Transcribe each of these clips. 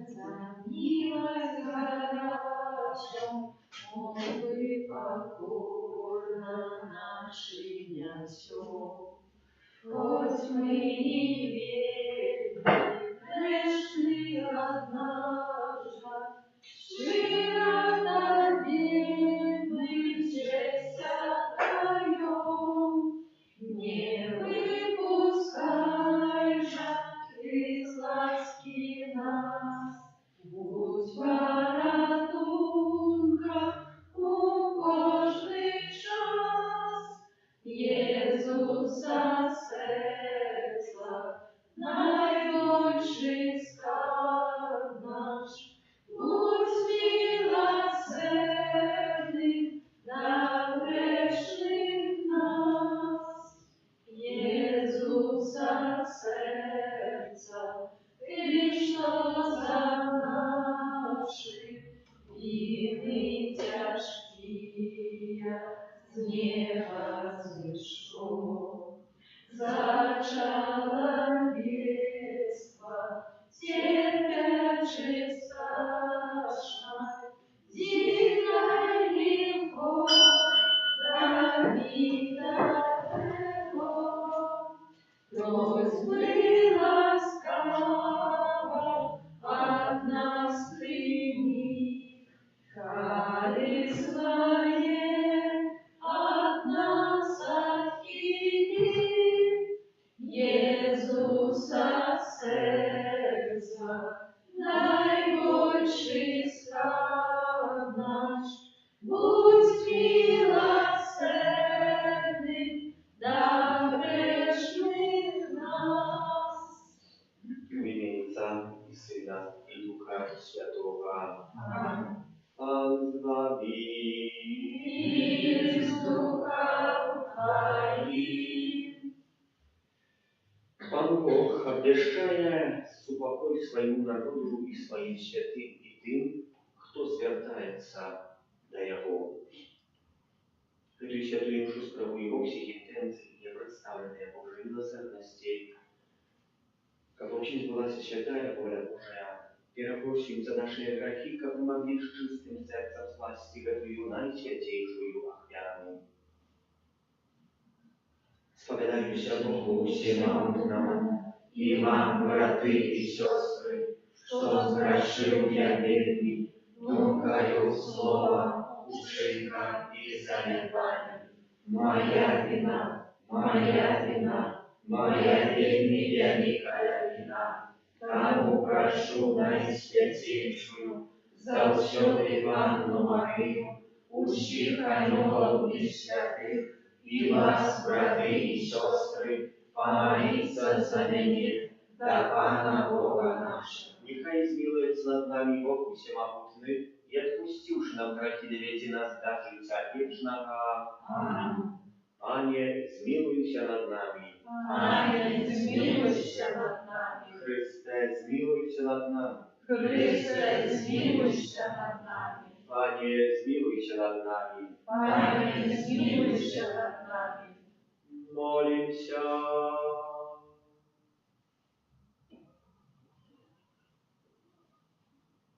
За милость горяча, он бы покорно наши несем. Хоть мы не верим, грешны однажды, щедро бедным честь отдаем. Не выпускай же из ласки нас, будь воротунка у кожный час. Jezusa serca, najgorszy skarb nasz, bądź miłosierny dla grzesznych nas. Jezusa serca, Tyś to za naszych winy ciężkie, z nieba zwyższyło. Zaczęła wiestwa, cierpiaczy straszna, dziwna i wchodź, Dawida tego. Просьбы ласкаво от нас прими, хвали свои от нас отхили. Иисуса сердца, наибольший скарб наш, будь милосердный, да грешных нас. В имени Отца и Сына и Духа Святого. Аминь. Pan z wami. I z ducha Twoim. Pan Bог обещает упокой своему народу и своим святым и тем, кто звертается до Его. Эту святую душу спрову Его всех интенций, не представленные Божьей милосердности, как вообще сбылась святая воля Божия. Перепросим за наши грехи, как мы могли с чистым сердцем сласти Твою наисвятейшую охрану. Spowiadajcie Bogu всемогутному, и вам, браты и сестры, что сгрешил я верный, думкою, словом, ушибком и занепанием. Моя вина, моя вина, моя вельми великая вина. Тому прошу наисвятейшую, за всёй Иванну Марию, усих ангелов и святых, и вас, браты и сестры, помолиться за меня, да Пана Бога нашего. Нехай измилуется над нами Бог всемогутный, и отпусти уж нам грехи, доведи нас до життя вечного. Аминь. Пане, змилуйся над нами. Пане, змилуйся над нами. Христе, змилуйся над нами. Христе, змилуйся над нами. Пане, змилуйся над нами. Пане, змилуйся над нами. Молимся.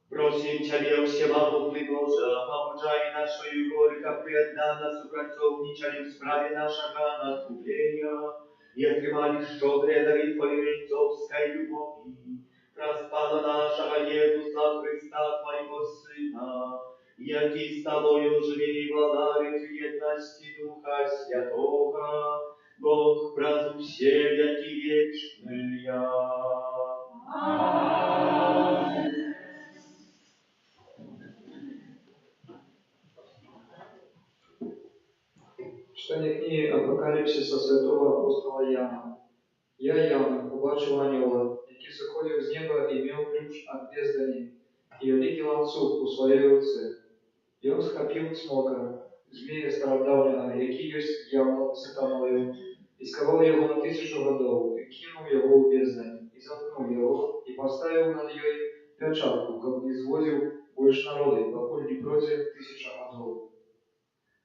Просим Тебя, всемогутный Боже, побуждай нашою горько преданно супротивничали в справе нашего надгубления, и отримали щедрые дары Твоей отцовской любови, Распана нашего Иисуса Христа, Твоего Сына, яки с Тобою живи и владарит в едности Духа Святого, Бог правду все веки вечные. Аминь. Читание книги Апокалипсиса святого апостола Яна. Я, Яна, побачив ангела, який сходив з неба і мав ключ от бездані, і великий ланцюг у своїй руці. І він схопив цмока, змея стародавнього, який єсть дьявол сатаною, і сковав його на 1000 годов, і кинув його у бездань, і заткнув його, і поставив над їй перчатку, как бы извозил больше народа, покуль не пройде 1000 годов.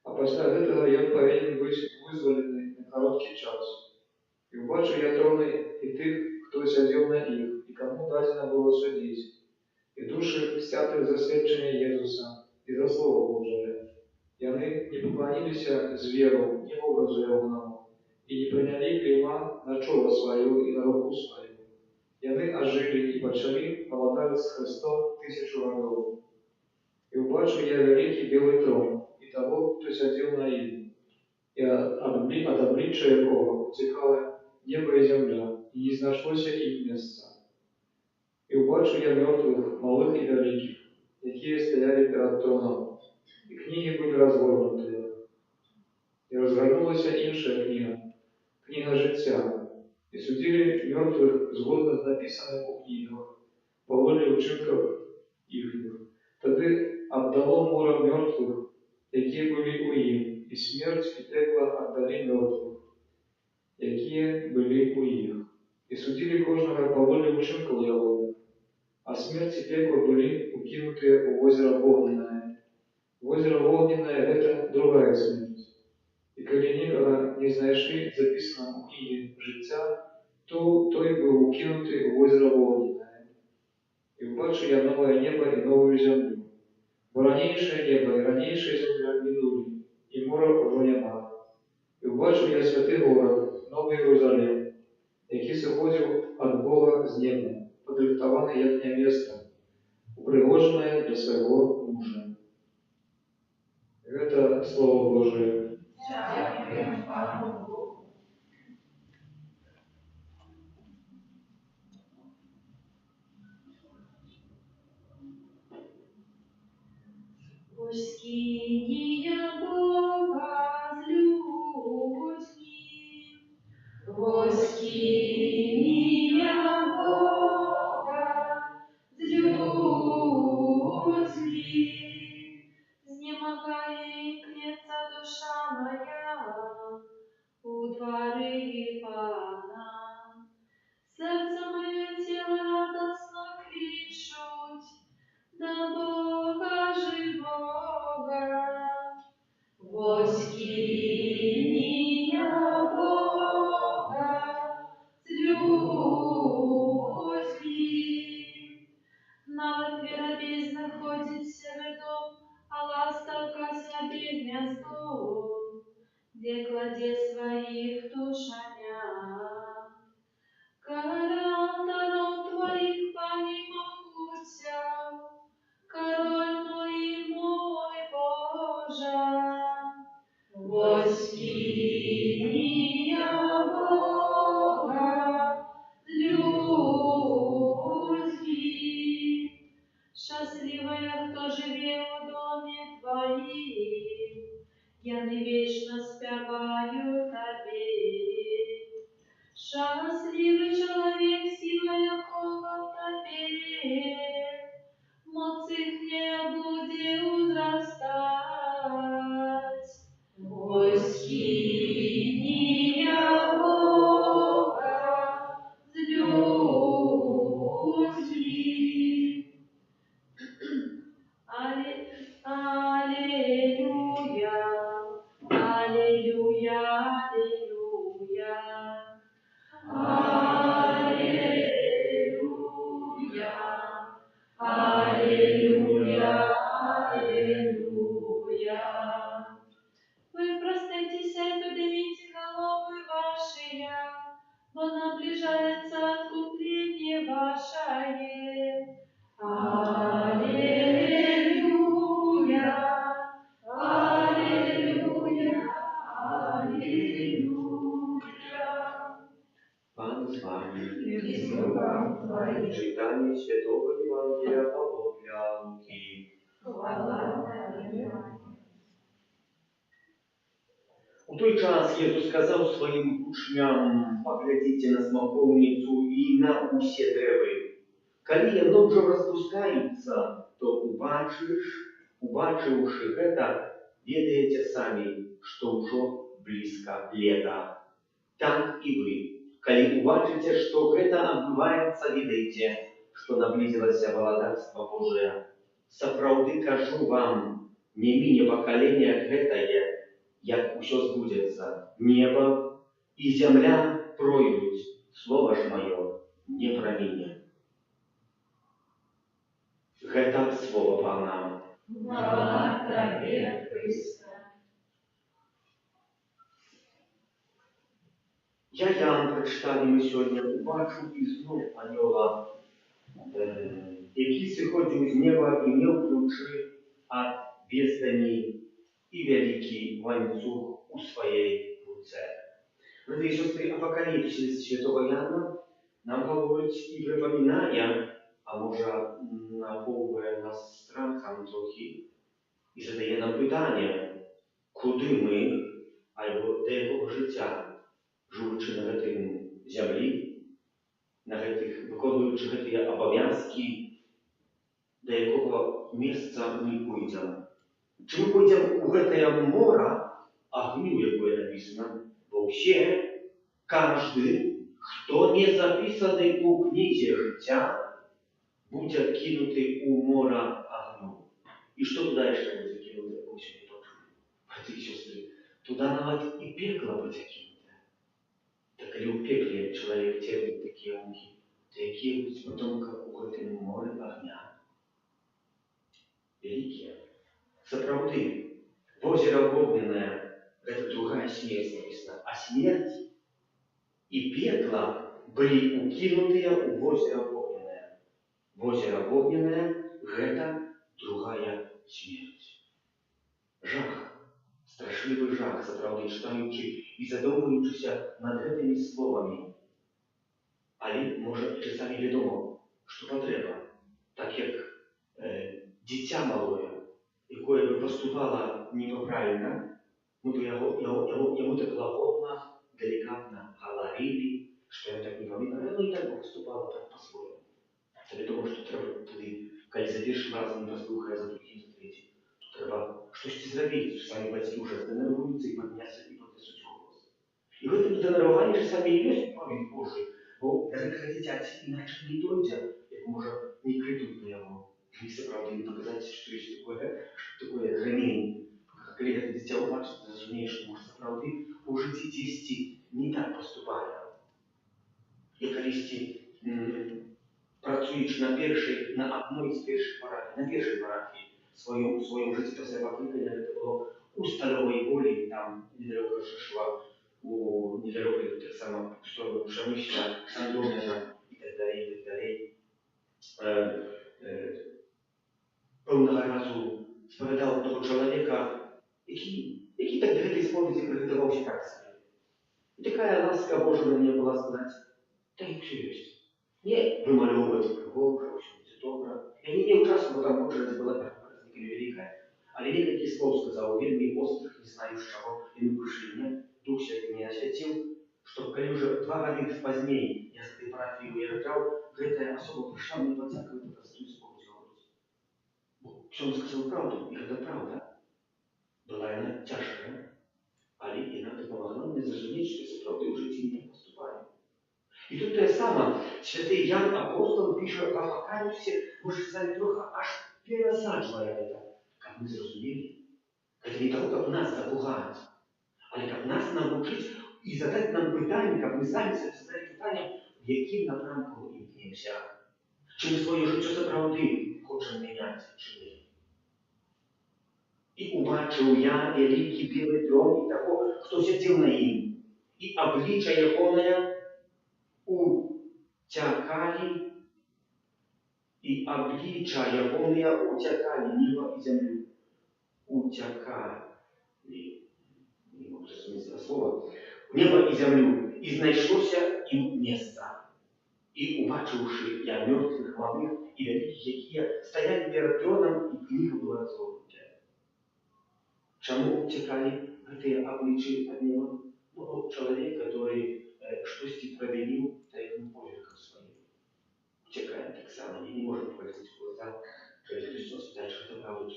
А після этого ён повинен быть вызволенный на короткий час. И убачив я троны и тых, кто сидел на их, и кому дадено было судить. И і душі святих за свідчення Єсуса і за Слово Божие. Яны не поклонилися звіру, ні образу Його, і не прийняли клейма на чоло свою і на руку свою. Яны ожили і почали молодати з Христом 1000 років. І убачив я великий білий трон, і того, хто сидів на нім. І от обличчя якого утекало небо і земля, і не знайшлося їм місця. І убачив я мертвих, малих і великих, які стояли перед троном, і книги були розгорнуті. І розгорнулася інша книга, книга життя, і судили мертвих згодно з написаним у книгах, по волі вчинків їхніх. Тоді отдало море мертвих, які були у їм, і смерть і пекло отдали мертвих, які були у їх. І судили кожного по волі вчинків його, а смерть и пекло были укинуты в озеро Огненное. В озеро Огненное – это другая смерть. И коли никогда не знайшли записано у книге життя, то той был укинутый в озеро Огненное. И убачив я новое небо и новую землю. Бо ранейшее небо и ранейшая земля минули, и мора уже нема. И убачив я святий город, Новий Єрусалим, який сходив от Бога з неба, подрихтованное як невеста, упригоженное для своего мужа. Это Слово Божие. Дякуємо Пану Богу. Воскиния Бога с людьми, воскиния Бога с людьми, знемогает клеца душа моя у дворы Пана. Сердце мое тело радостно кричуть до Бога живого. Воскиния Бога с людьми. На ветве бездны ходит серый дом, а ластовка себе гнездо, где кладе своих тушанят. Королям даров твоих, Пани могуся, король мой и мой Боже. Воскиния Бога с людьми. Счастливая, кто живе у доме твоим, яны вечно спеваю тебе. Счастливый человек, сила якого тебе, моц их не будет узрастать. Воскиния Бога с людьми. Аллилуйя, аллилуйя, аллилуйя. Аллилуйя, аллилуйя. Вы проститесь и поднимите головы ваши, бо наближается откупление ваше. Аллилуйя, аллилуйя, аллилуйя. Пан з вами. И с Духом Твоим. Читання Святого Євангелія Павла Луки. Хвала Тебе. У той час Єсус сказав своїм учням: «Поглядите на смоковницю і на усі древи. Коли яно вже розпускається, то убачивши это, ведаете сами, что уже близко лето. Так и вы, коли убачите, что это отбывается, ведайте, что наблизилось володарство Божие. Сапраўды кажу вам, не мине поколения гэтае, як усё збудзецца, небо и земля пройдуть, слово ж мое не промине». Гэта слово Пана. Хвала Табе, Христе. Я Ян прочитав сьогодні, побачив ізну аньола, який сиходив з неба і мав ключі від бездані і великий ланцюг у своїй руце. Брати і сестри, Апокаліпсис Святого Яна нам говорить і припоминає, а може наповнює нас страхом трохи, і задає нам питання, куди ми, або до якого життя, живучи на гэтым зямлі, выконваючы гэтыя абавязкі, да якога месца мы пойдзем. Чи мы пойдзем у гэтае мора агню, якое написано, бо ўсе, каждый, хто не записаны у кнізе жыцця, будзе кинуты у мора агню. І што туда яшчэ будзе кинуты, як усё не пачули? Браты і сёстры, туда нават і пекла будзе кинуты. Так калі ў пекле чалавек церпіць такія мукі, то якія будуць потом у гэтым моры агня? Вялікія. Сапраўды, возера огненное – гэта другая смерць написана, а смерць і пекла былі укінутыя ў возера огненное. Возера огненное – гэта другая смерць. Жах. Страшливий жах, сапраўды, читаючи і задумуючися над гэтымі словамі. Але, може, часамі відомо, що потреба, так як дитя малое, якое би поступало неправильно, мы бы ему так лагодно, деликатно говорили, что я так не помню, но и так бы поступало так по-своему. Це відомо, що треба тоді, коли за перший раз не послухає, за другим, за третім, то треба щось зробити, що самі батьки вже зденервуються і підняться і піднесуть голос. І в этом зденервуванні ж самі і є праві Божий, бо таке дитя іначе не дойде, як може не крикнути на його. І справді не показати, що таке ремінь. Коли це дитя побачить, зрозуміє, що може справді у житті дійсті не так поступає. І колись працюючи на одной з перших парафій, на першій парафії в своєму житті після покликання, це було у Стальовій Волі, там недалеко Шишова, недалеко так само Шамишля, Сандомина і так далі. Певного разу сповідав того чоловіка, який так до этой сповіді приготувався так собі. І така ласка Божа на мене була сказати, та й все є. Не вымалёўваць прыгожа, ўсё будзе добра. Я не меў часу, бо там очередь была великая. Але некалькі слоў сказаў, вельмі острых, не знаю з чаго, і мы прыйшлі мне, Дух Святы меня асвяціў, што калі ўжо 2 гады пазней я з этой парафіі уязджаў, гэтая асоба прыйшла мне пацякаваць на простую споведь говорить. Бо он сказаў правду, і гэта правда. Была яна цяжкая, але яна дапамагла мне зразумець, што сапраўды ў жыцці не поступаю. І тут те саме, святий Ян Апостол пише в Апокаліпсі, може сказати, трохи аж пересаджує це, як ми зрозуміли. Це не того, як нас запугати, але як нас навчити і задати нам питання, як ми самі собі задати питання, в яким напрямку ми імкнемося. Чи ми своє життя справді хочемо міняти, чи ні. І убачив я великий білий трон і того, хто сидів на нім, і обличчя Єхоне утякали, і обличчя Ягоне утякали, небо і землю. Утякали. Не можу зрозуміти слово. Небо і землю. І знайшлося їм місце. І убачивши я мертвих, малих і великих, які стояли перед троном, і книга була розгорнута. Чому утекали эти обличия от неба? Ну, человек, который что-то провинил, да и не поверхом своим. Утекает так само, и не может пользовать глаза, когда Христос спитает, что это правда,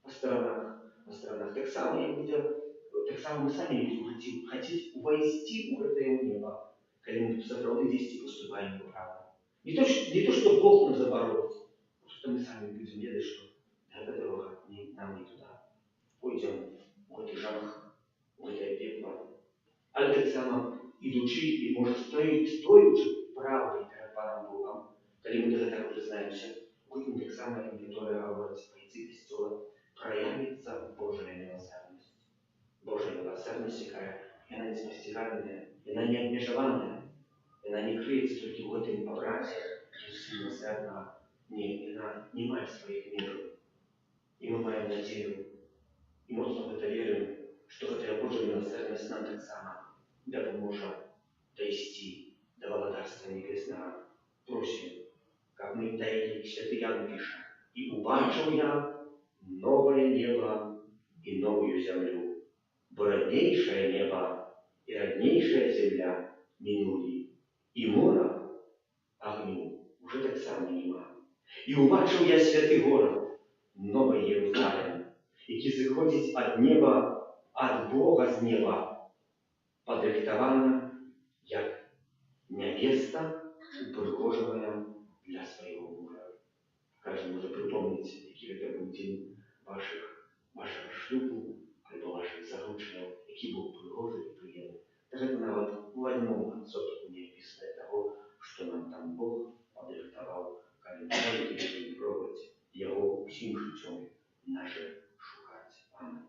по сторонах. Так само я буду, так само мы сами будем хотеть увойти в это небо, когда мы сапраўды вести поступаем неправильно. Не то, что Бог нас заборолит, просто мы сами будем ведать, что эта дорога нам не туда. Пойдем в этот жах, в это пекло. Але так само, ідучи і може стоючи правди перед Паном Богом, коли ми до этого признаємося, Будем так само, которые говорят, бойцы костела, проявится Божия милосердность. Божия милосердность, яка она неспостигаемая, она не обмежеванная, она не криется только в этом образе Иисуса милосердного. Нет, она не має своих миров. И мы маем надежду, и мощно в это верим, что эта Божия милосердность нам так само допоможет дойти до Володарства Небесного. Просим, как мы таили, святый Иоанн пишет, «И убачил я новое небо и новую землю, бо роднейшее небо и роднейшая земля минули, и мора огню уже так само нема. И убачил я святый город, новый Иерусалим, який заходить от неба, от Бога з неба, подрихтована, як невеста, пригоживая для своего мужа». Каждый может припомнить, який это был день вашего шлюбу, або ваших заручников, який был пригожий и приемный. Даже это навод в одном отсотку не описано того, что нам там Бог подрихтовал, когда мы можем пробовать его всем життям наше шукать. Аминь.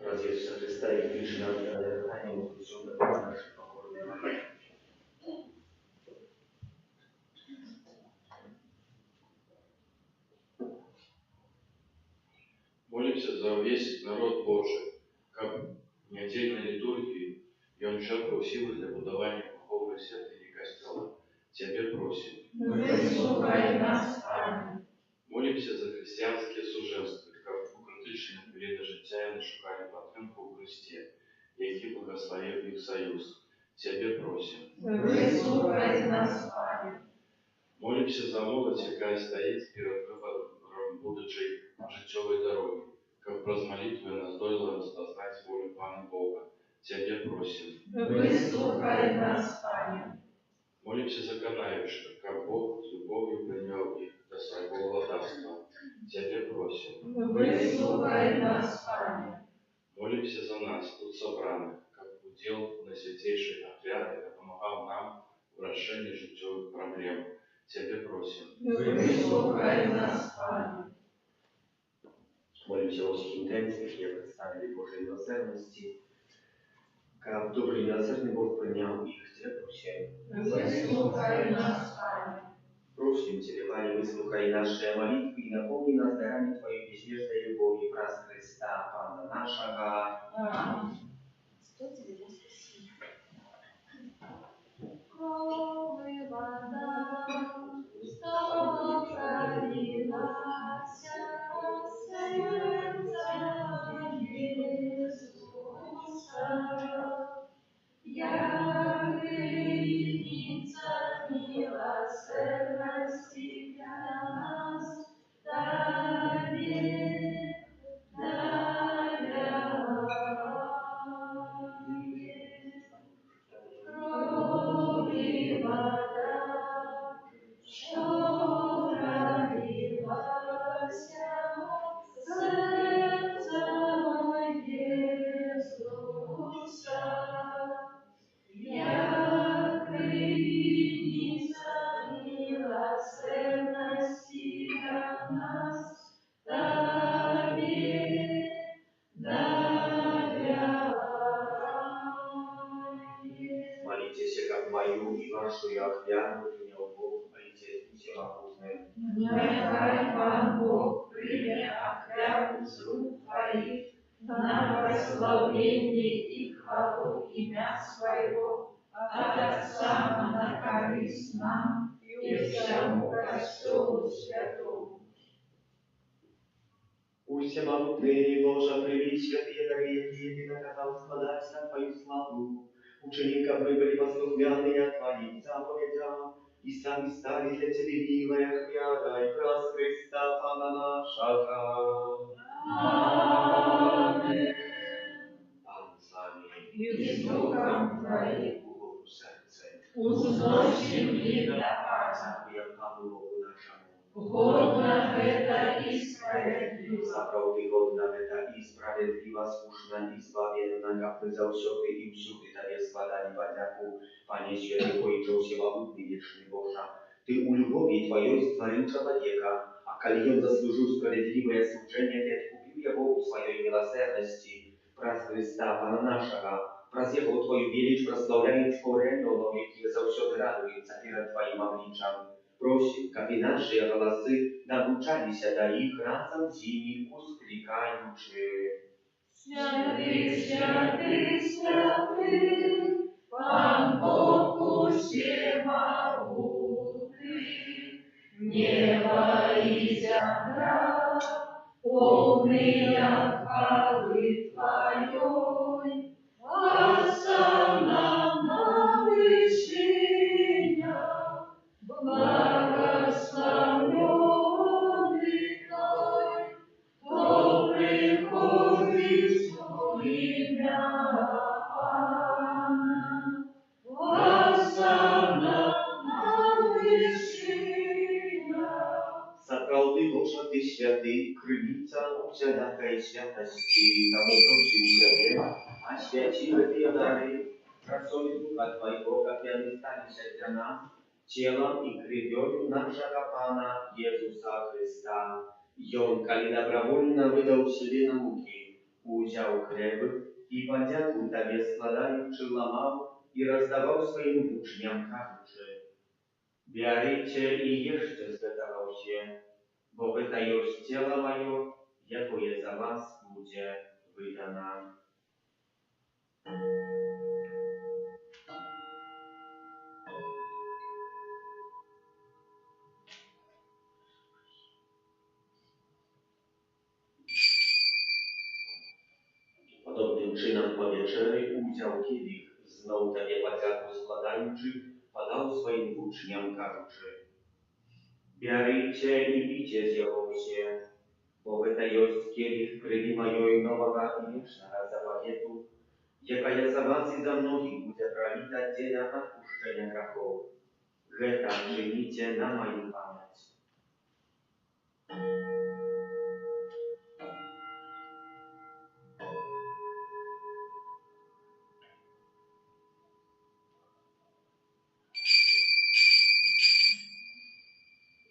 Ради Иисуса Христа и ближе нам дыхание возвещенное нашей покорной Марии. Молимся за весь народ Божий, как в недельной литургии, и он черпал силы для будования духовной святыни Костела. Тебе просим. Выслухай нас, Пане. Молимся за християнське суженство, как у критичних період життя не шукали підтримку у Христі, який благословив їх союз. Тебе просим. Выслухай нас, Пане. Молимся за молодь, яка стоїть перед вибором будучої життєвої дороги, как праз молитву нас дойло розпознать волю Пана Бога. Тебе просим. Выслухай нас, Пане. Молимся за канающих, как Бог с любовью принял их до своего владарства. Тебе просим. Выслухай нас, Пане. Молимся за нас, тут собранных, как удел на святейший отряд и помогал нам в решении життєвих проблем. Тебе просим. Выслухай нас, Пане. Молимся о всех интенциях, которые представили Божьей милосердности. Как добрый милосердный Бог принял их, Тебя просим. Выслухай нас, Пане. Просим Тебя, Пане, выслухай наши молитвы и наполни нас дарами Твоей безмежной любовью, праз Христа, Пана нашего. Аминь. Что тебе за спасибо? Крови вода, что пролилась, сердце Иисуса, я грешница милосердности для нас, крови вода, что пролилась, сердце Иисуса, я кринница милосердности для нас, Молитесь, как мою и вашу и охляну принял Бог, молитесь всемогутным. Нехай Пан Бог прийме оклятву з рук Твоих на прославление и хвалу имя Своего, от Отца на корысть нам и всему Костелу Святому. Пусть всемогутный Боже, прими святые дары, какие Ты наказал складать на Твою славу. Учени, как мы были послухмянные Твоим заповедям, и сами стали для Тебя милая хвяра и праз Христа Пана нашего. Amen. Pan z wami. I z duchem Twoim Głową serce. uznosим i do Pana. Dziękuję Panu Bogu naszemu. Godna это и справедливо. Zapravdy godna meta i sprawiedliwa, słuszna i zbawienna, aby zausiody i wsiudy Tobie składali badiaku, Panie święty, Ojcze Всемогутный, wieczny Boża. Ty у любови Твоей створил человека, а коли он заслужил справедливое служение, Ты откупил его у Своей милосердности, праз Христа, Пана нашего, праз Его Твою величь прославляет творение, но веки завсёды радуется перед Твоим обличием. Просим, как и наши голосы научались до их разом зимних ускликаючи. Святый, святый, святый, Пан Бог всемогутный, небо и земля, полные хвалы Твоей, осанна на вышинях, благословенный Той, кто приходит в имя Пана. Осанна на вышинях. Zapravdy Boża Ty święty, krynica usiadakaj świętości, тому просим Ciebie, a święcimy Ty dary, красою Духа Твоего, как и они стали для нас, телом и кровью нашего Пана Иисуса Христа. И Он, коли добровольно выдал себе науки, узял хлеб и подяку Тебе складаючи ломал и раздавал своим учням, кажучи: Бярите и ешьте з этого все, бо это есть тело мое, якое за вас будет выдано. Podobnym czynem po wieczerzy udział kielich, znowu Tobie podjaku składający, podał swoim uczniom, кажучи: Бярите и пейте з его все, бо это есть кielich крови моей нового и вечного заповету, якая за вас и за многих будет пролита для отпущения грехов. Это czynicie na moją pamięć.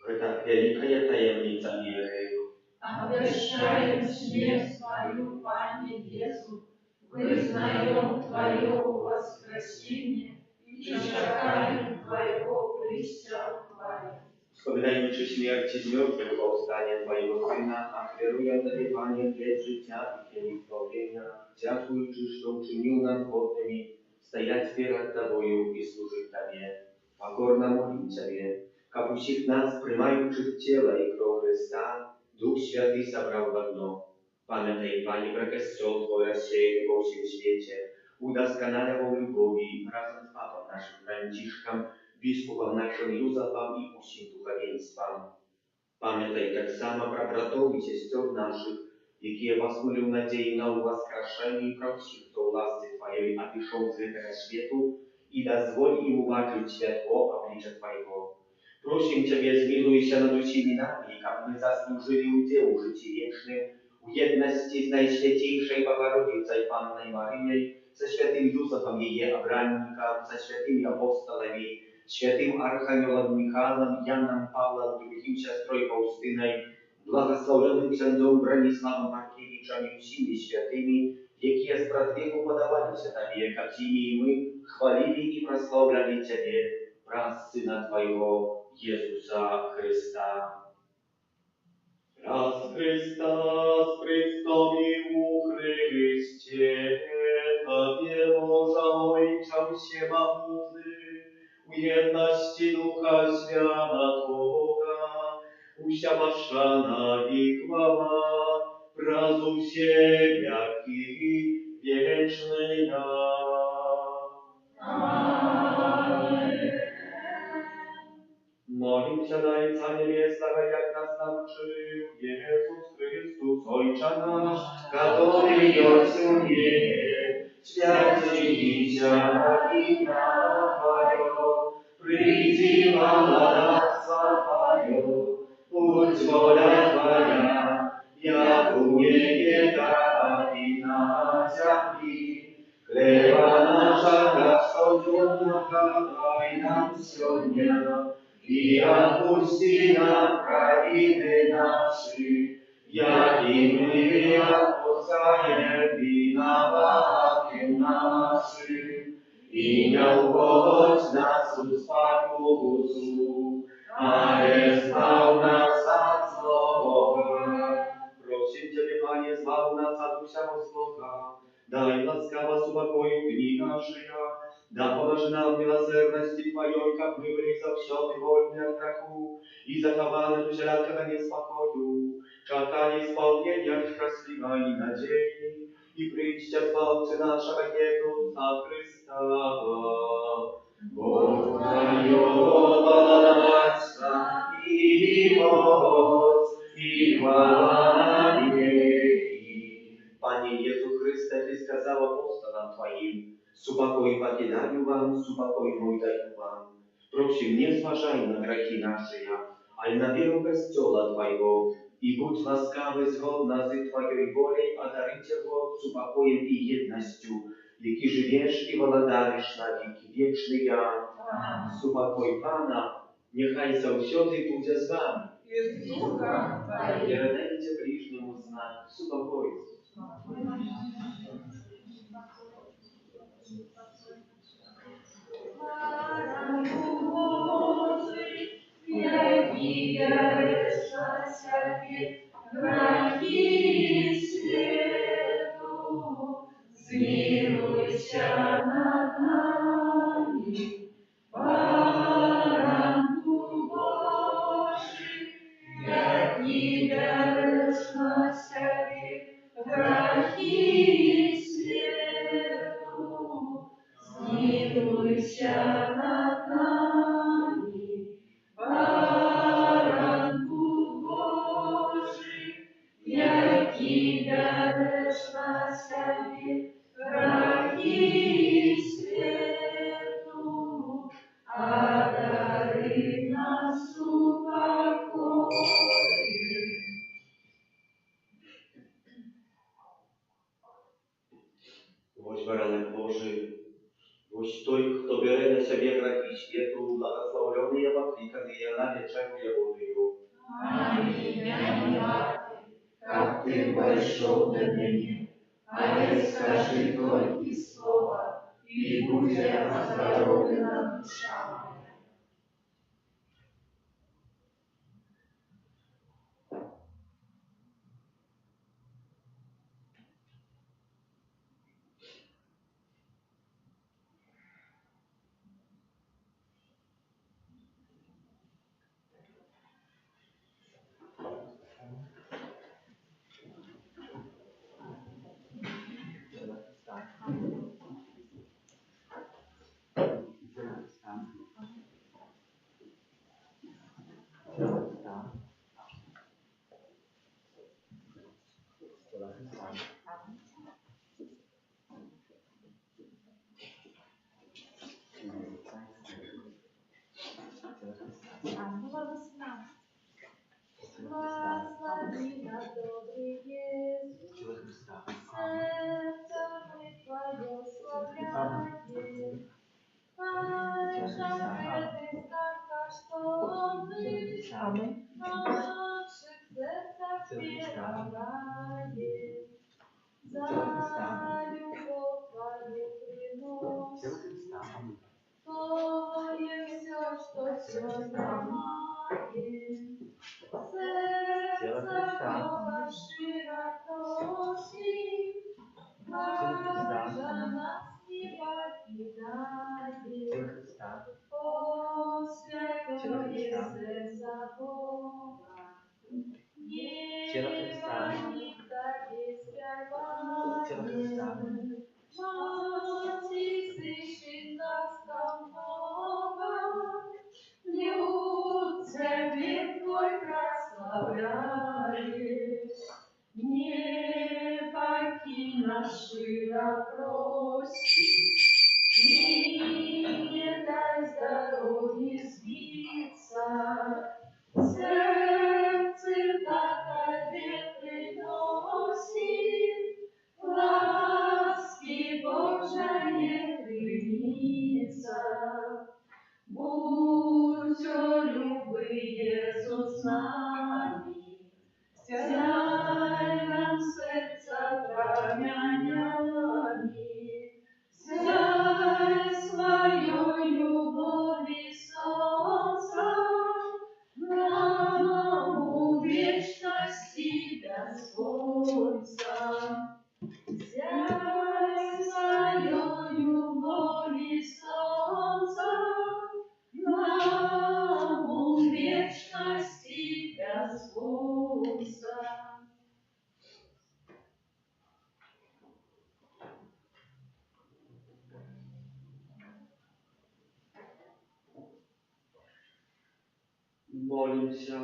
Это великая таємниця віри. Обещаем смерть Твою, Пане Иисус, вызнаем Твое воскресение и чекаем Твоего присягу. Wspominając śmierć z mертвых powstanie Twojego Syna, aferuję Tobie, Panie, chleb życia i kielich zbawienia, dziękujący, że uczynił nas godnymi стоять перед Тобою и служить Тебе. Покорно молим Тебе, как всех нас, принимающих тело и кровь Христа, Дух Святый собрал в одно. Памятай, Пане, про костел Твой рассеянный во всем свете, удосконаливал любови разом с Папом нашим Францишком, biskupom naszym Józefem i усім духовенством. Пам'ятай так само про братов і сестер наших, які посмолив надії на воскрешення і про всіх, хто власти Твоєї отошел з этого світу, і дозволь им уважить святого обличия Твоего. Просим Тебе, змилуйся над усіми нами, как мы заслужили удел жития вечным, в едности с Наисвятейшей Богородицей Панной Марией, со святым Юзефом ее обранником, со святыми апостолами, святым Архангелом Михаилом, Яном Павлом, другим сестрой Фаустиной, благословенным ксензом Брониславом Маркевичем и всеми святыми, якие с протвеку подавались Тебе, как сими и мы хвалили и прославляли Тебе, праз Сына Твоего, Иисуса Христа. Праз Христа с Христом и у Христе, Тебе, Божа Ojca Всемогутный, у jedności Ducha Świętego, usia Waszana i chwała, prazu ziemiaki wieczny ja. Amen. Молимся, Дайца Небесного, jak nas nauczył Jezus Chrystus. Христос, Ojcze nasz, который идется в небе, святится имя Твое, приди во владарство Твое, будь воля Твоя, як у небе, так и на земле. Хлеба нашего каждодневного дай нам сегодня, и отпусти нам провины наши, як и мы отпускаем виноватым нашим. И не уводь нас в спокусу, а избавь нас от злого. Просим Тебя, Пане, избавь нас от всякого злого, дай ласкаво с упокою дни наши, да поможи нам в милосердности Твоей, как мы были совсем вольны от греху, и захованы от всякого неспокою, чакали исполнения счастливой надежды, и притча Спасцы нашего Иисуса Христа. Бог Твое, благодатство и моц, и хвала ей. Пане Иисус Христе, Ты сказал апостолам Твоим, «Супокой покидаю вам, супокой мой даю вам». Просим, не зважай на грехи наши, аль на веру Костела Твоего, и будь ласкавы згодна з Твоей волей одарить его супокоем и едностью, яки живешь и владаришь на веки вечные. Супокой Пана, нехай завсёды буде з вами. Передайте ближнему знак супокою. Змилуйся над нами, Баранку Божий, який береш на себе грехи світу. Змилуйся над нами, Баранку Божий, який береш на себе грехи світу, а дари нас упокоєм. Ось баранок Божий, ось той, хто бере на себе грехи світу, благословлений і покликаний на вечеру Його. Аминь, как ты вошел до меня, а я скажи только слово, и будет оздоровлена душа моя. Благослови нас, добрый Иисус, сердце мы Твое славляем. Дай же Христа, что мы в наших сердцах передаем. За любовь Твою приносим, Твое все, что знаем. Сердце Бога широко просим, Боже нас не покидай. О, святое сердце Бога, небо никогда спевание. Мати, слыши нас, Бога, люд Тебе Твой прославляет. Не покинь нас, широ просим, не дай с дороги сбиться. Сердце так обет приносит, ласки Божией крыльница. Будь, о любый Иисус, с нами, сяй нам сердца пламянями, сяй своей любови солнцем, нам у вечности без конца. Сяй своей любови солнцем, нам у вечности без конца. Молимся.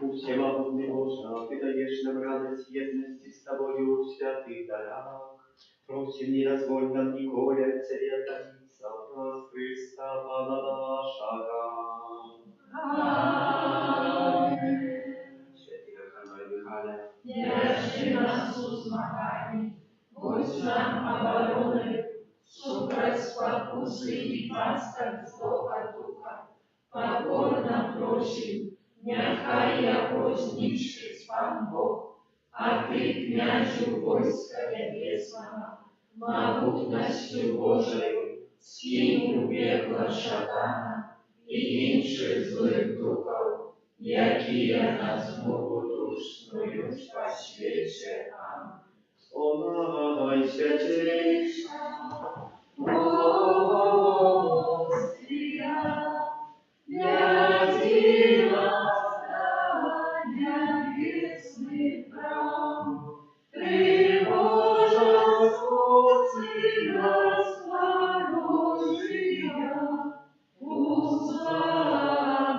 У всемогутный Боже, Ты даешь нам радость едности с Тобою в святых дарах. Просим, не дозволь нам николи от Тебя отдалиться от нас, Христа, Пана нашего. Święty Archanioł Michale, Держи нас у змаганні, будь нам обороной, супроть спокусы и пасток злого духа. Покорно просим, нехай вознищись Пан Бог, а Ты, княжу войска небесного, могутностью Божию скинь у пекла шатана и інших злых духов, якие нас могут устроить по свете. Аминь. О Найсвятейша, Острия, гляди нас, небесный храм, тревожа скорби нас ворожия,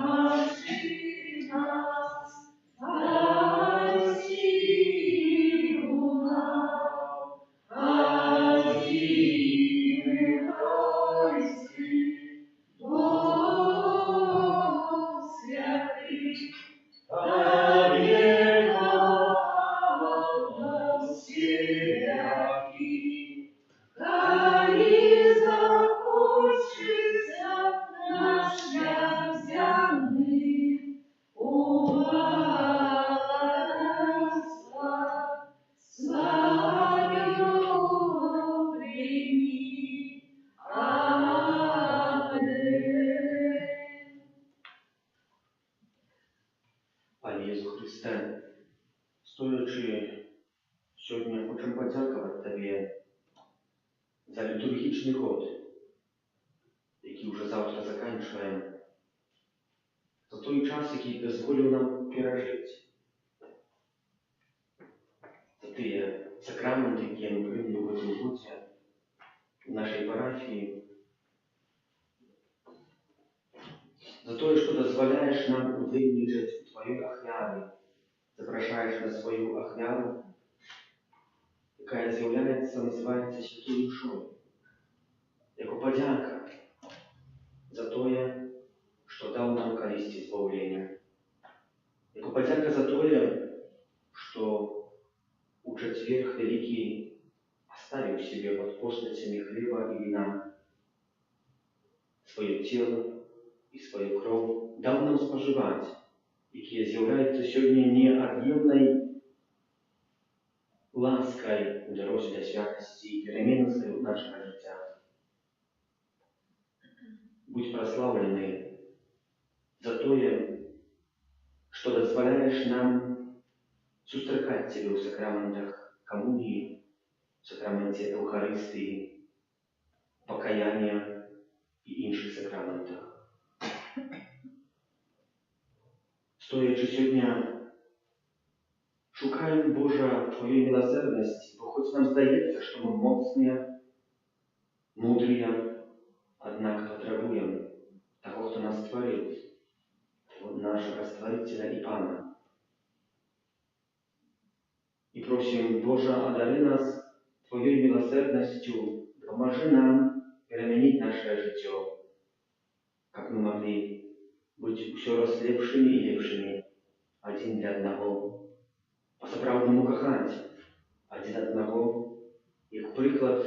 узламаши нас, спасибо нам, один Христе, Бог святый, обетовал всякий, коли захочется наш шлях земный, ублагодатства свое прими. Аминь. Panie Jezu Chryste, stojący сьогодні хочемо подякувати Тобі за літургічний год, який вже завтра закінчуємо, за той час, який дозволив нам пережити, за ті сакраменти, які ми прийняли в цьому році в нашій парафії, за то, що дозволяєш нам винижити в Твою ахвяру, запрошаєш на свою ахвяру, яка з'являється, називається Святою Душою, як подяка за те, що дав нам користь збавлення, як подяка за те, що у четверг Великий оставил себе под косточками хлеба и вина свое тело и свою кровь, дал нам споживать, які з'являються сьогодні необ'ємною ласкою у дорозі до святості і перемінності нашого життя. Будь прославлений за то, що дозволяєш нам зустрічати Тебе у сакраментах комунії, в сакраменті Евхаристії, покаяння і інших сакраментах. Стоячи сьогодні, шукаємо, Божа, Твою милосердність, бо хоч нам здається, що ми моцні, мудрі, однак потребуємо того, хто нас створив, нашого Створителя і Пана. И просим, Боже, одари нас Твоей милосердностью, поможи нам переменить наше житие, как мы могли быть все рослепшими и лепшими один для одного, по-справдному кохать один одного, як приклад,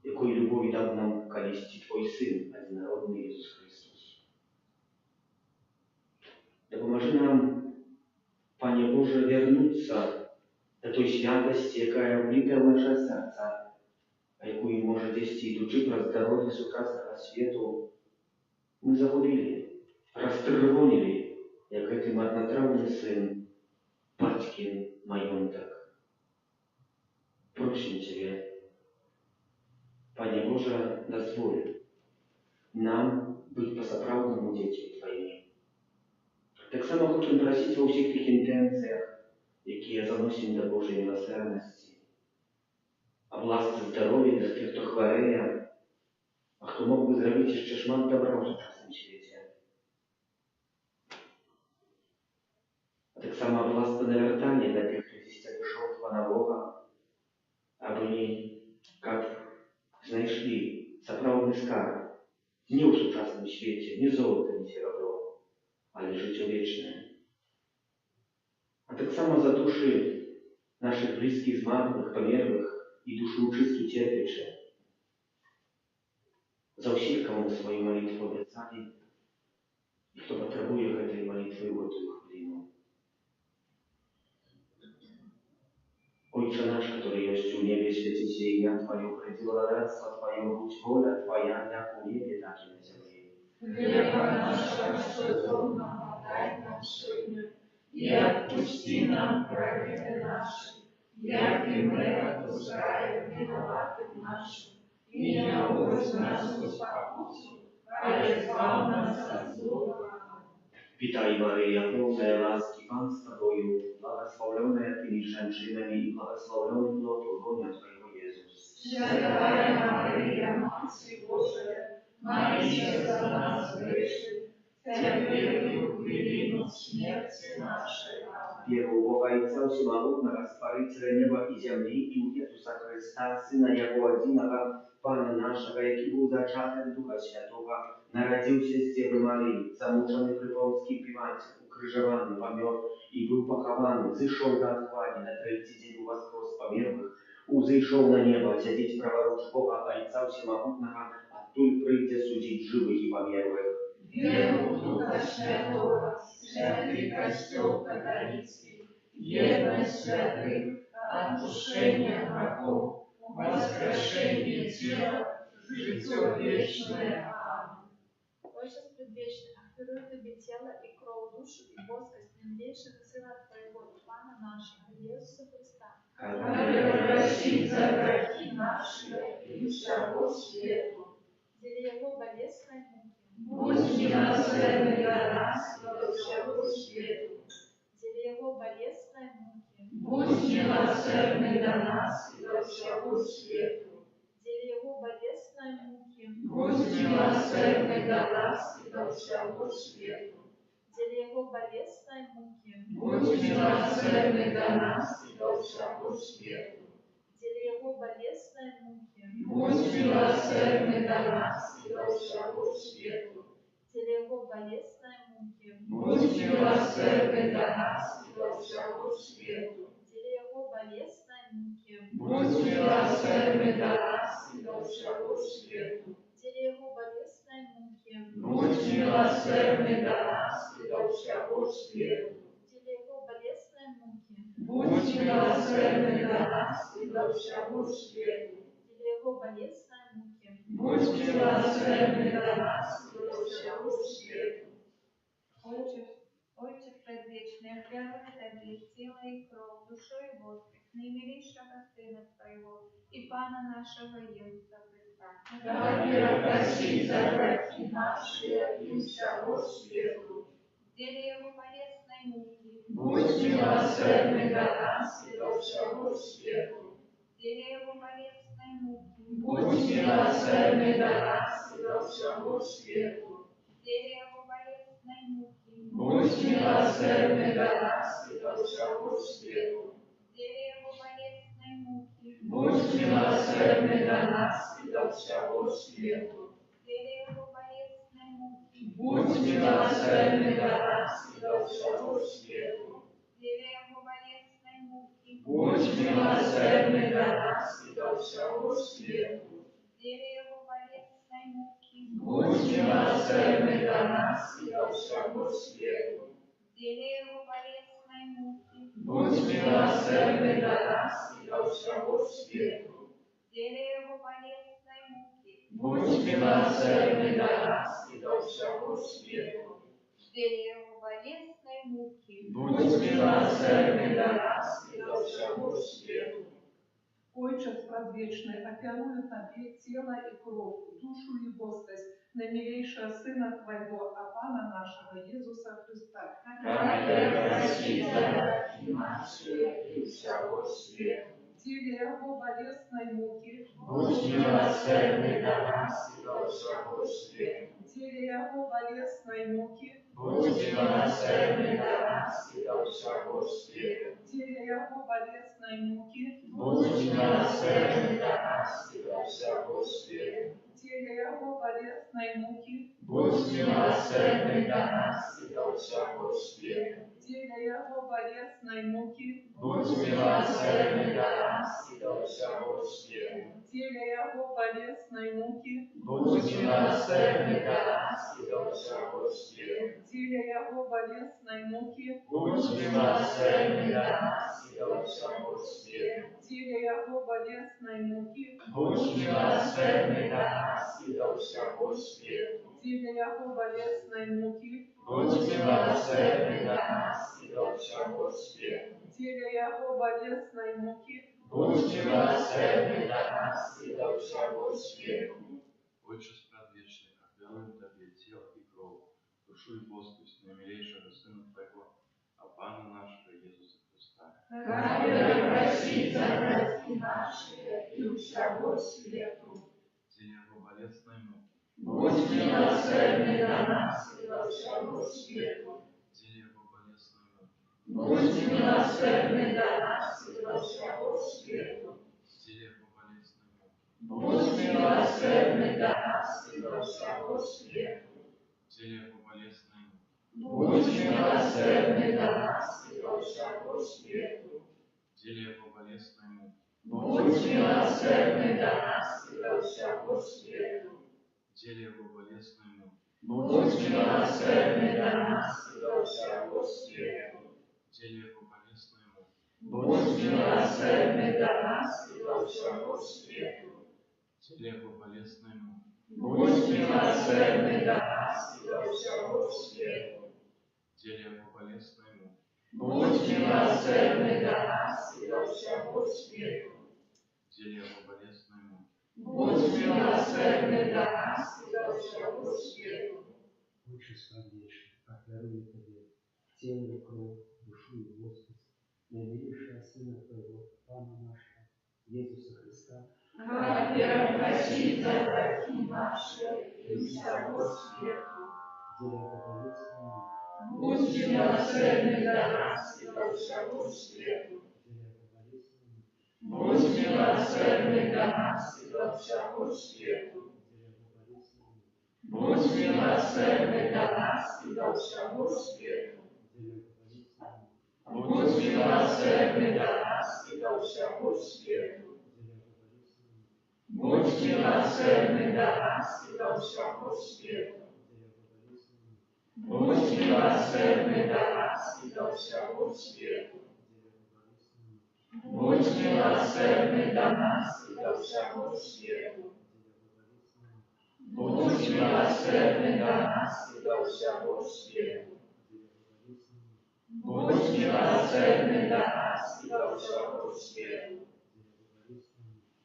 якої любові дав нам колись Твой Сын, одинародный Иисус Христос. Допоможи нам, Пане Боже, вернуться до той святості, яка влита в наше серце, а якою, може, десь йдучи про здоров'я сучасного світу, ми загубили, розтривонили, як цей марнотравний син, батькин майонток. Просим Тебе, Пане Боже, дозволь нам быть по-справдному детьми Твоими. Так само хочем просить во всех тих інтенціях, які заносим до Божої милосердності, а власне здоров'я для тих, хто хворіє, а хто мог би зробити ще шмат добра в сучасному світі. А так само власне навертання для тих, хто здесь пішов Пана Бога, аби они, как знайшли сапраўдны скарб не ў сучасным свеце, не золото, не серебро, але жыццё вечнае. А таксама за души наших близких, змарłych, померлых и душу чисту терпяче. За всех, кому свою молитву обещали, и кто потребует этой молитвы в эту хвилину. Ojcze nasz, który jest w niebie, święci się imię Twoje, przyjdź królestwo Twoje, bądź wola Twoja, jak w niebie, tak i na ziemi. Хлеба нашего насущного дай нам сегодня, и отпусти нам провины наши, як и мы отпускаем виноватым нашим, и не уводь нас в искушение, а избавь нас от злого. Witaj Maryja, pełna łaski, Pan z Tobą, błogosławiona Tymi żeńczynami i błogosławiony plod łonia Twojego Jezus. Święta Maryja, Matko Boża, молись за нас грешных, теперь и в хвилину смерти нашей. Wieru Boga i całego Wszechmogącego Stworiciela nieba i ziemi i u Jezusa Chrysta, Syna Jego jedynego, Pana naszego, jaki był zaczęty Ducha Świętego, narodził się z Dziewy Maryi, zamuczony przy Pąskim Piłacie, ukrzyżowany, pomiot i był pochowany, zeszł do otchłani, na trzeci dzień воскрес z pomierłych, uzejszł na niebo, siedzieć praworucz Boga, Ojca Wszechmogącego, a tu przyjdzie sądzić żywych i pomierłych. Веру в Духа Святого, святый Костел католицкий, едность святых, отпущение грехов, воскрешение тела, житье вечное. Аминь. Отче предвечный, оферую Тебе тело и кровь, душу и воскость наилейшего Сына Твоего, Пана нашего, Иисуса Христа, Который простит за грехи наши и всего свету. деле Его болезной муки, Будь милосердный до нас и до всего свету. деле Его болезной муки, Будь милосердный до нас и до всего свету. деле Его болезной муки, Будь милосердный до нас и до всего свету. деле Его болезной муки, Будь милосердный до нас и до всего свету. деле Его болезной муки, Будь милосердный до нас и до всего свету. деле Его болезной муки, Будь милосердный до нас и до всего свету. деле Его болезной муки, Будь милосердный до нас и до всего свету. деле Его болезной муки, Будь милосердный до нас и до всего свету. деле Его болезной муки, Будь милосердный до нас и до всего свету. деле Его болезной муки. Будь милосердный до нас и до всего свету. Отче предвечный, оферую Тебе тело и кровь, душу и воскрес наимилейшего Сына Твоего и Пана нашего Иисуса Христа. Который простит за грехи наши и всего свету. Деле Его болезной муки, Будь милосердный до нас и до всего свету. деле Его болезной муки, Будь милосердный до нас и до всего свету. деле Его болезной муки, Будь милосердный до нас и до всего свету. деле Его болезной милосердный до нас и до всего света. Деле Его болезненной муки, Будь милосердный до нас и до всего света. деле Его болезненной муки, Будь милосердный до нас и до всего света. деле Его болезненной муки, Будь милосердный до нас и до всего света. деле Его болезненной муки, Будь милосердный до нас и до всего света. деле Его болезненной муки, Будь милосердный до нас и до всего света. деле Его болезненной муки. Будь милосердный до нас и до всего света. Отче предвечный, оферую Тебе тело и кровь, душу и боскость, наимилейшего Сына Твоего, а Пана нашего Иисуса Христа. Как прости за грехи наши и всего света. Теле Его болезненной муки, Будь милосердный до нас и до всего света. теле Его болезненной муки, Будь милосердный до нас и до всего света. теле Его болезненной муки, Будь милосердный до нас и до всего света. теле Его болезненной муки, Будь милосердный до нас и до всего света. теле Его болезненной муки, Будь милосердный до нас и до всего света. теле Его болезненной муки, Будь милосердный до нас и до всего света. теле Его болезненной муки, Будь милосердный до нас и до всего света. теле Его болезненной муки, Будь милосердный до нас и до всего света. теле Его болезненной муки, Будь милосердный до нас и до всего света. теле Его болезненной муки, Будь милосердный до нас и до всего света. Отче предвечный, оферую Тебе тело и кровь, душу и боскость наимилейшего Сына Твоего, а Пана нашего Иисуса Христа. Как прости за грехи наши и всего света. Теле Его болезненной муки, Будь милосердный до нас и до всего света. теле Его болезненной муки, Будь милосердный до нас и до всего света. теле Его болезненной муки, Будь милосердный до нас и до всего света. теле Его болезненной муки, Будь милосердный до нас и до всего света. теле Его болезненной муки, Будь милосердный до нас и до всего света. теле Его болезненной муки, Будь милосердный до нас и до всего света. теле Его болезненной муки, Будь милосердный до нас и до всего света. теле Его болезненной муки, Будь милосердный до нас и до всего света. теле Его болезненной муки, Будь милосердный до нас и до всего света. теле Его болезненной муки, Будь милосердный до нас и до всего света. Отче Предвечный, оферую Тебе тело и кровь, душу и боскость, наимилейшего Сына Твоего, Пана нашего, Иисуса Христа. Как прости за грехи наши и всего света. Деле Его болезненной муки, Будь милосердный до нас и до всего света. теле Его болезненной муки, Будь милосердный до нас и до всего света. теле Его болезненной муки, Будь милосердный до нас и до всего света. деле Его болезненной муки, Будь милосердный до нас и до всего света. деле Его болезненной муки, Будь милосердный до нас и до всего света. деле Его болезненной муки, Будь милосердный до нас и до всего света. деле Его болезненной муки, Будь милосердный до нас и до всего света. Будь милосердный до нас и до всего света. Будь милосердный до нас и до всего света.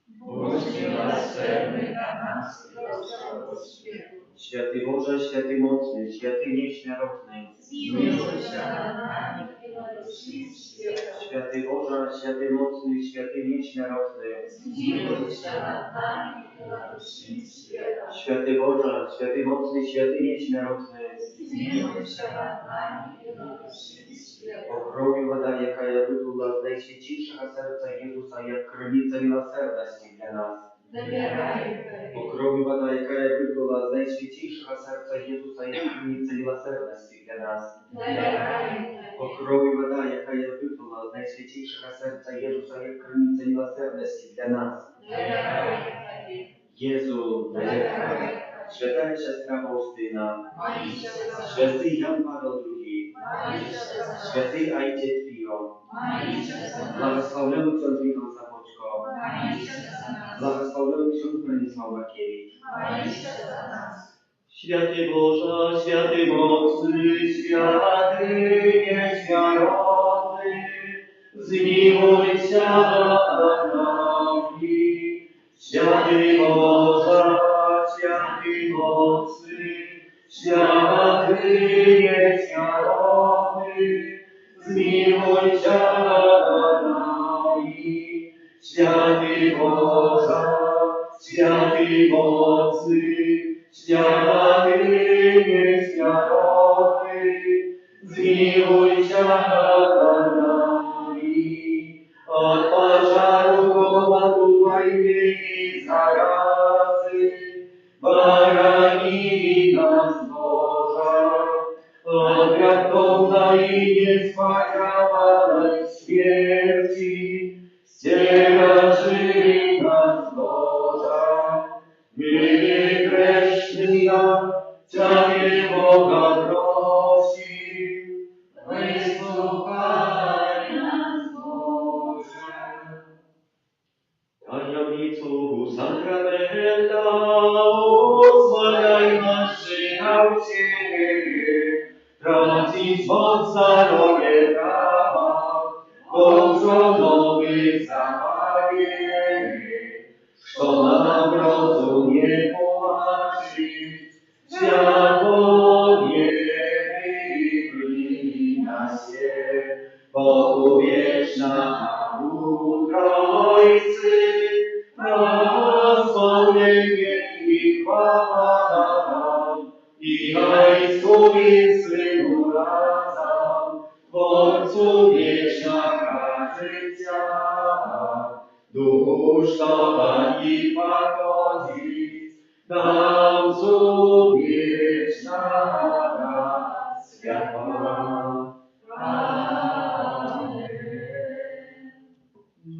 Будь милосердный до нас и до всего света. Święty Boże, święty mocny, święty nieśmiertelny, Zmiłuj się над нами и над duszi świata. Święty Boże, święty mocny, święty nieśmiertelny. Zmiłuj się nad nami i nad duszi świata. Święty Boże, święty mocny, święty nieśmiertelny. Zmiłuj się nad nami i nad duszi świata. Покрові вода, яка я випила з найсвятішого серця Ісуса, як криниця милосердості для нас. Покрові вода, яка я випила з найсвятішого серця Ісуса, як криниця милосердості для нас. Покрові вода, яка я випила з найсвятішого серця Ісуса, як криниця милосердості для нас. Jezu, Święta siostra Faustyna, Święty Jan Paweł II, Święty Ojciec Pio, Błogosławiony ksiądz Michał Zapoczko, Błogosławiony ksiądz Bronisław Bakiewicz. Święty Boże, święty mocny, święty nieśmiertelny, zmiłuj się nad nami. Święty Boże, święty mocny, święty nieśmiertelny, zmiłuj się nad nami. Święty Boże, święty mocny, święty nieśmiertelny, zmiłuj się nad nami. Od pożaru, głodu, wojny i zarazy, baranij nas Boże, od grabowna i niespodźwianej śmierci, ścieraży nas Boże. My grzeszny ja, Ciebie Boga prosi, wysłuchaj nas Boże. Tajemnicu sakramenta odsłaniaj naszy Ciebie, tracić moc zaroje prawa, pożonowy zabawienie, co nam rozumie poważyć, światło nie wyklina się, Bogu wieczna Trójcy, błogosławienie i chwała nam, i Ojcu i Synu razem, Tworcu wiecznego życia, Duchu szkoda i pogodzić, dawcu wiecznego światła.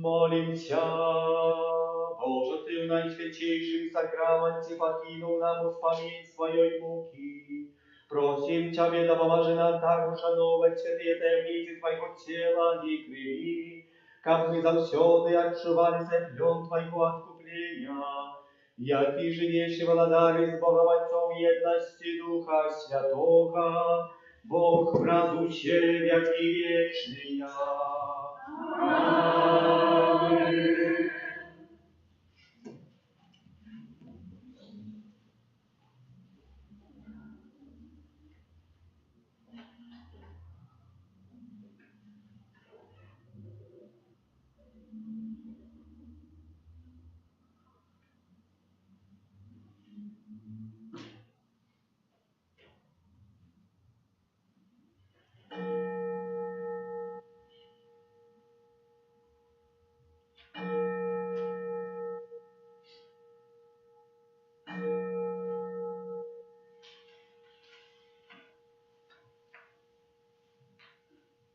Молимся, Боже, Ты в наисвятейшем сакраменте покинул нам успомин своей муки. Просим Тебя, да поможи нам так ушановать святые таемницы Твоего тела и крови, как мы завсёды отшивали плен Твоего откупления, яки живейший владарь с Богом Отцом едности Духа Святого, Бог вразуще веки вечные. Amen.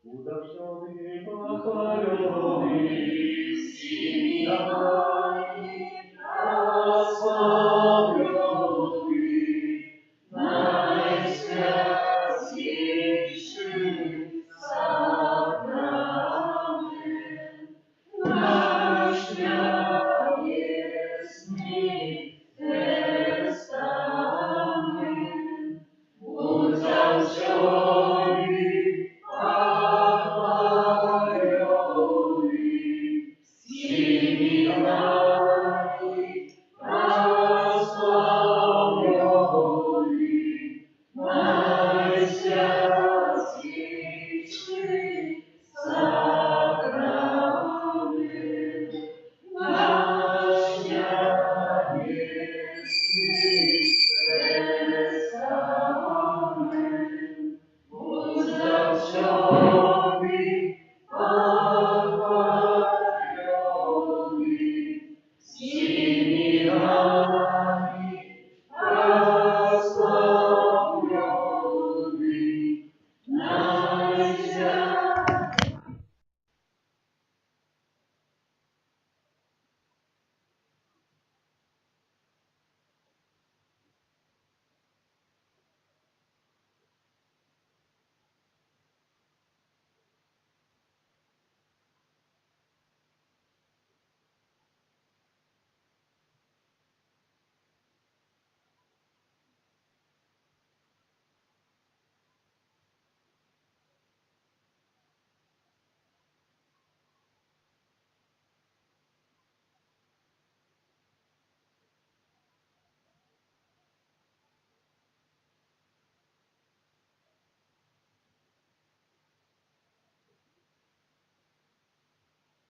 Удовлетворенный, похваленный, сияй, прославленный, наисвятейший сакрамен, наш небесный тестамент, будь завсёды похваленный, всеми Amen.